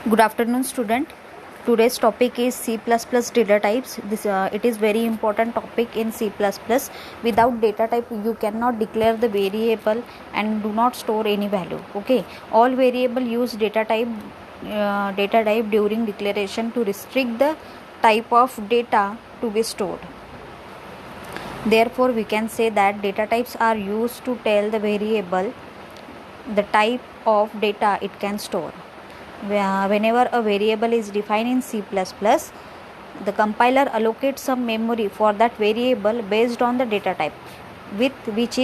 Good afternoon, student. Today's topic is C++ data types. It is very important topic in C++. Without data type, you cannot declare the variable and do not store any value. Okay, all variable use data type during declaration to restrict the type of data to be stored. Therefore, we can say that data types are used to tell the variable the type of data it can store. Whenever a variable is defined in C++, the compiler allocates some memory for that variable based on the data type with which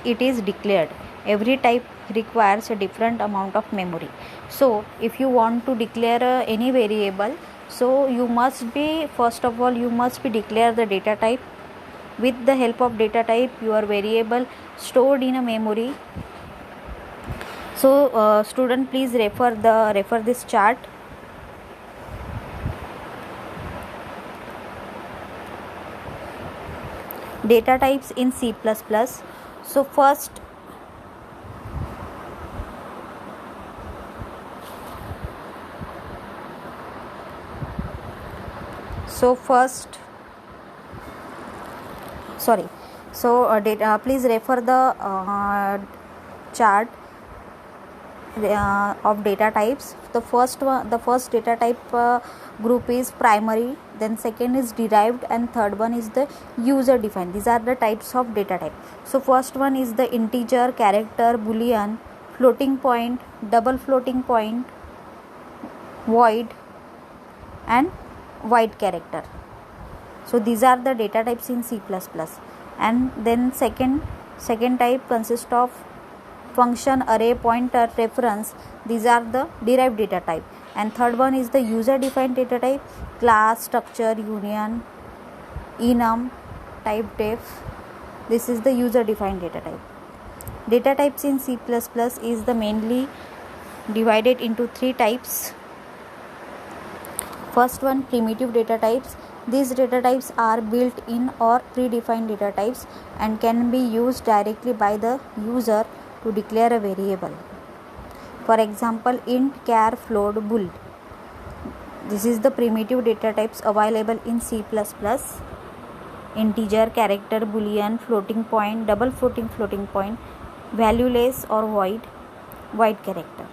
it is declared. Every type requires a different amount of memory. So if you want to declare any variable, so you must be declare the data type. With the help of data type, your variable stored in a memory. So student, please refer this chart. Data types in C++. So first please refer the chart of data types. The first data type group is primary, then second is derived, and third one is the user defined. These are the types of data type. So first one is the integer, character, boolean, floating point, double floating point, void, and void character. So these are the data types in C++. And then second type consists of function, array, pointer, reference. These are the derived data type. And third one is the user defined data type: class, structure, union, enum, type def. This is the user defined data type. Data types in C++ is the mainly divided into three types. First one, primitive data types. These data types are built-in or predefined data types and can be used directly by the user to declare a variable. For example, int, char, float, bool. This is the primitive data types available in C++. Integer, character, boolean, floating point, double floating point, valueless or void character.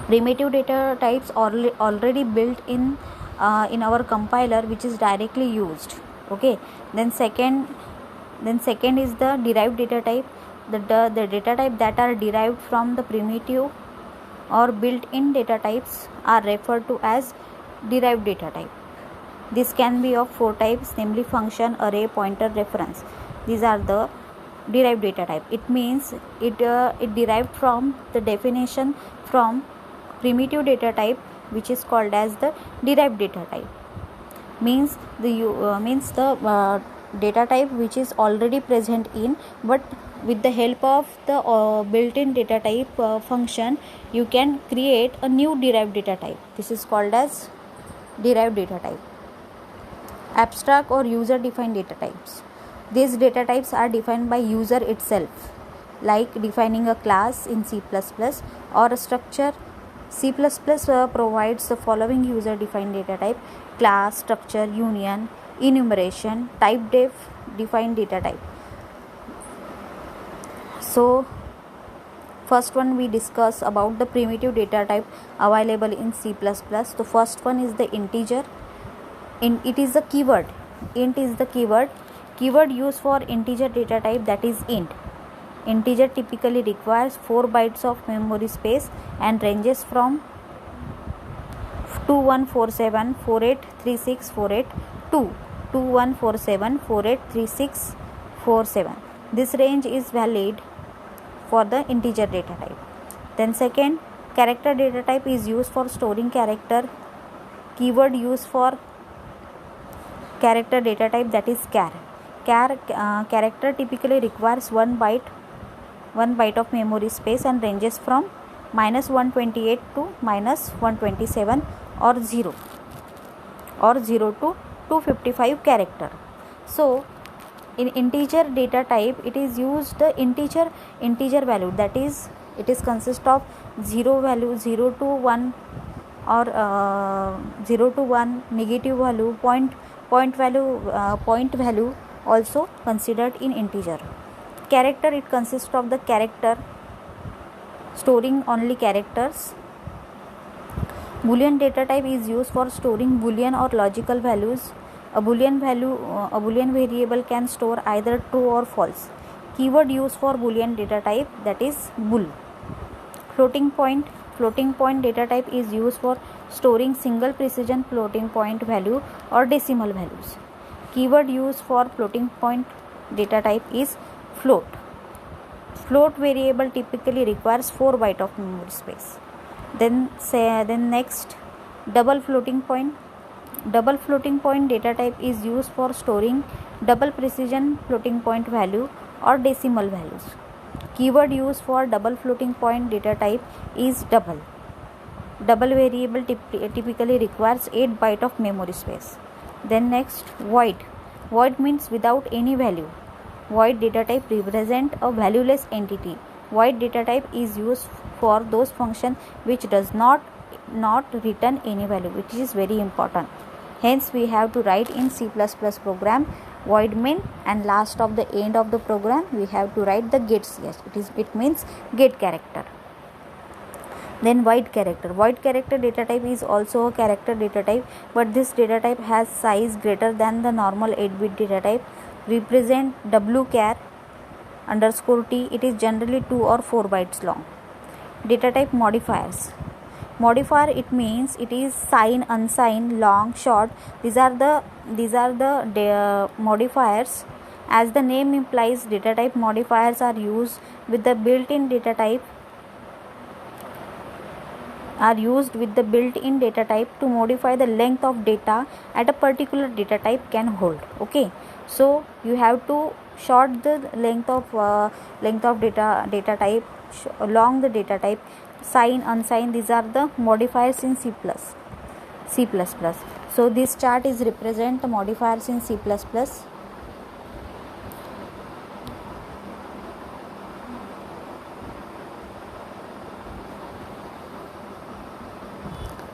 Primitive data types already built in our compiler, which is directly used. Okay, then second is the derived data type. The data type that are derived from the primitive or built-in data types are referred to as derived data type. This can be of four types, namely function, array, pointer, reference. These are the derived data type. It means it derived from the definition from primitive data type, which is called as the derived data type. Means the data type which is already present in, but with the help of the built-in data type function, you can create a new derived data type. This is called as derived data type. Abstract or user defined data types. These data types are defined by user itself, like defining a class in C++ or a structure. C++ provides the following user defined data type: class, structure, union, enumeration, type def, defined data type. So first one, we discuss about the primitive data type available in C++. The first one is the integer. It is the keyword. Int is the keyword used for integer data type, that is int. Integer typically requires 4 bytes of memory space and ranges from 2147 4836 48 to 2147 4836 47. This range is valid for the integer data type. Then second, character data type is used for storing character. Keyword used for character data type, that is char. Character typically requires 1 byte of memory space and ranges from -128 to -127 or 0 to 255 character. So in integer data type, it is used the integer value, that is It is consist of 0 value, 0 to 1, or 0 to 1, negative value, point value also considered in integer. Character, it consists of the character, storing only characters. Boolean data type is used for storing Boolean or logical values. A Boolean variable can store either true or false. Keyword used for Boolean data type, that is bool. Floating point data type is used for storing single precision floating point value or decimal values. Keyword used for floating point data type is float. Float variable typically requires 4 bytes of memory space. Then next, double floating point data type is used for storing double precision floating point value or decimal values. Keyword used for double floating point data type is double. Double variable typically requires 8 bytes of memory space. Then next, void means without any value. Void data type represent a valueless entity. Void data type is used for those functions which does not return any value, which is very important. Hence we have to write in C++ program void main, and last of the end of the program we have to write the get cs. It means get character. Then void character data type is also a character data type, but this data type has size greater than the normal 8-bit data type. Represent wchar _t. It is generally 2 or 4 bytes long. Data type modifiers. Modifier, it means it is sign, unsigned, long, short. These are the modifiers. As the name implies, data type modifiers are used with the built-in data type to modify the length of data at a particular data type can hold. Okay, so you have to short the length of data type, long the data type, sign, unsigned. These are the modifiers in C++. So this chart is represent the modifiers in C++.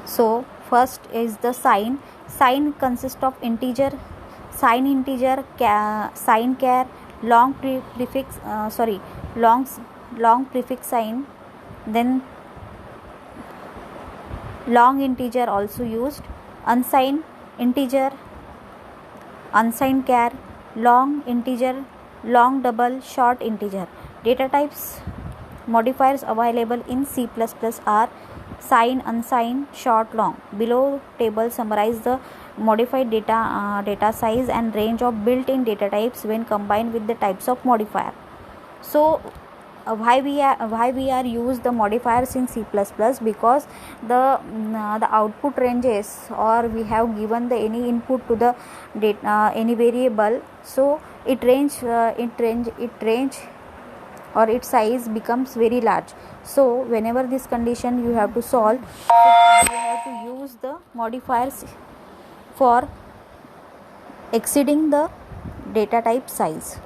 So first is the sign. Sign consists of integer, sign char, long prefix sign, then long integer also used, unsigned integer, unsigned char, long integer, long double, short integer. Data types modifiers available in C++ are sign, unsigned, short, long. Below table summarize the modified data size and range of built-in data types when combined with the types of modifier. So why we are use the modifiers in C++? Because the output ranges, or we have given the any input to the data, any variable, so it range or its size becomes very large. So whenever this condition you have to solve, you have to use the modifiers for exceeding the data type size.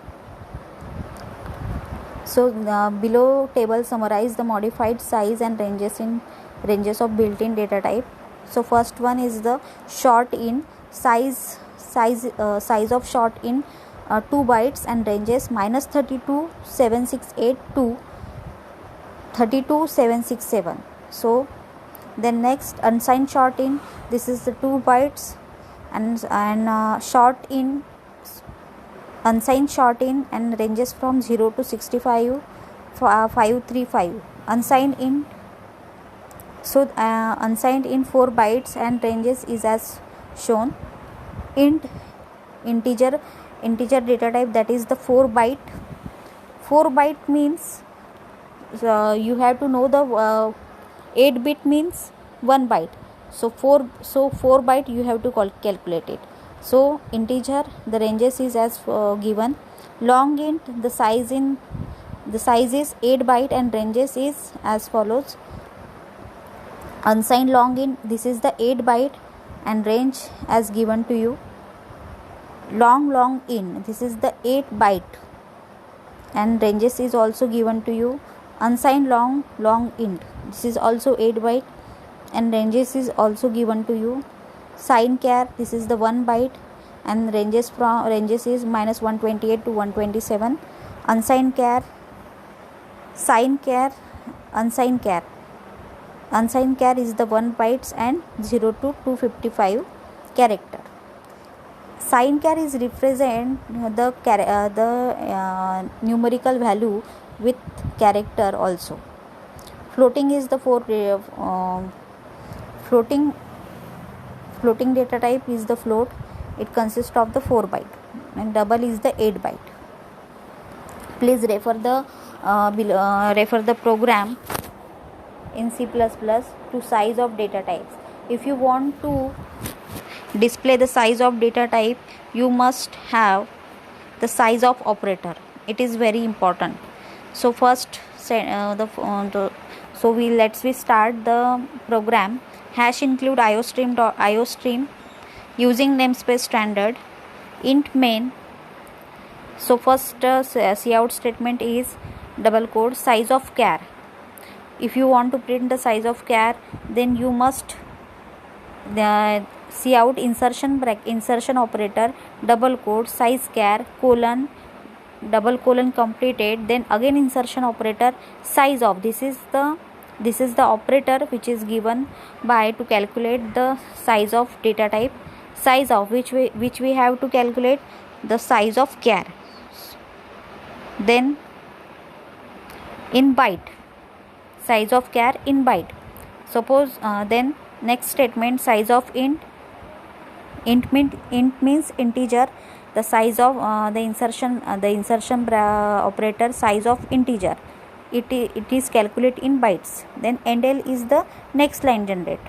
So below table summarize the modified size and ranges of built-in data type. So first one is the short in. Size of short in 2 bytes and ranges -32768 to 32767. So then next, unsigned short in. This is the 2 bytes and short in, unsigned short in, and ranges from 0 to 65 535. Unsigned in, so unsigned in 4 bytes and ranges is as shown. Int, integer data type, that is the 4 byte. 4 byte means you have to know the 8 bit means 1 byte. So 4 byte you have to calculate it. So integer, the ranges is as given. Long int, the size is 8 byte and ranges is as follows. Unsigned long int, this is the 8 byte and range as given to you. Long int, this is the 8 byte and ranges is also given to you. unsigned long int, this is also 8 byte, and ranges is also given to you. Sign char, this is the 1 byte, and ranges is -128 to 127. Unsigned char, sign char, unsigned char. Unsigned char is the 1 bytes and 0 to 255 character. Sign char is represent the numerical value with character also. Floating is the floating data type is the float. It consists of the 4 byte, and double is the 8 byte. Please refer the program in C++ to size of data types. If you want to display the size of data type, you must have the size of operator. It is very important. So first we start the program. Hash include iostream using namespace standard int main. So first cout statement is double quote size of char. If you want to print the size of char, then you must cout insertion operator double quote size char colon double colon completed, then again insertion operator size of. This is the operator which is given by to calculate the size of data type, size of which we have to calculate the size of char. Then in byte, size of char in byte. Suppose then next statement, size of int means integer. The size of the insertion operator size of integer, it is calculate in bytes. Then endl is the next line generate.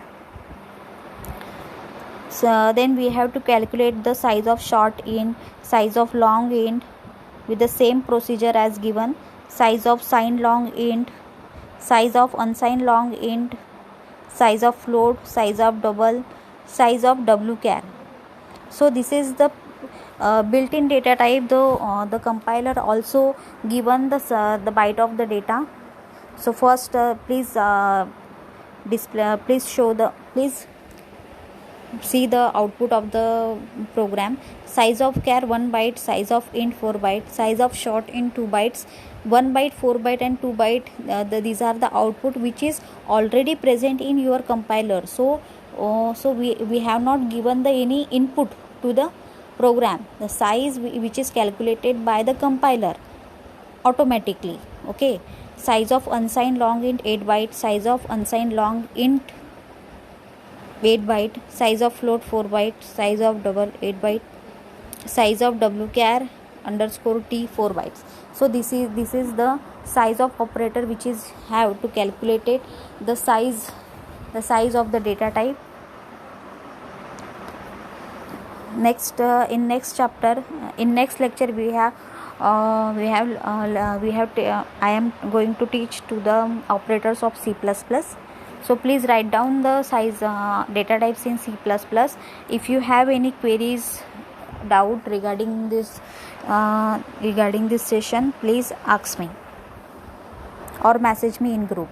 So then we have to calculate the size of short int, size of long int with the same procedure as given. Size of signed long int, size of unsigned long int, size of float, size of double, size of wchar. So this is the built-in data type. Though the compiler also given the byte of the data. So first please see the output of the program. Size of char 1 byte, size of int 4 byte, size of short int 2 bytes, 1 byte, 4 byte and 2 byte. These are the output which is already present in your compiler. So we have not given the any input to the program. The size which is calculated by the compiler automatically. Okay, size of unsigned long int 8 byte, size of unsigned long int 8 byte, size of float 4 byte, size of double 8 byte, size of wchar underscore t 4 bytes. So this is the size of operator which is have to calculate the size of the data type. Next in next chapter, in next lecture I am going to teach to the operators of C++. So please write down the size data types in C++. If you have any queries, doubt regarding this session, please ask me or message me in group.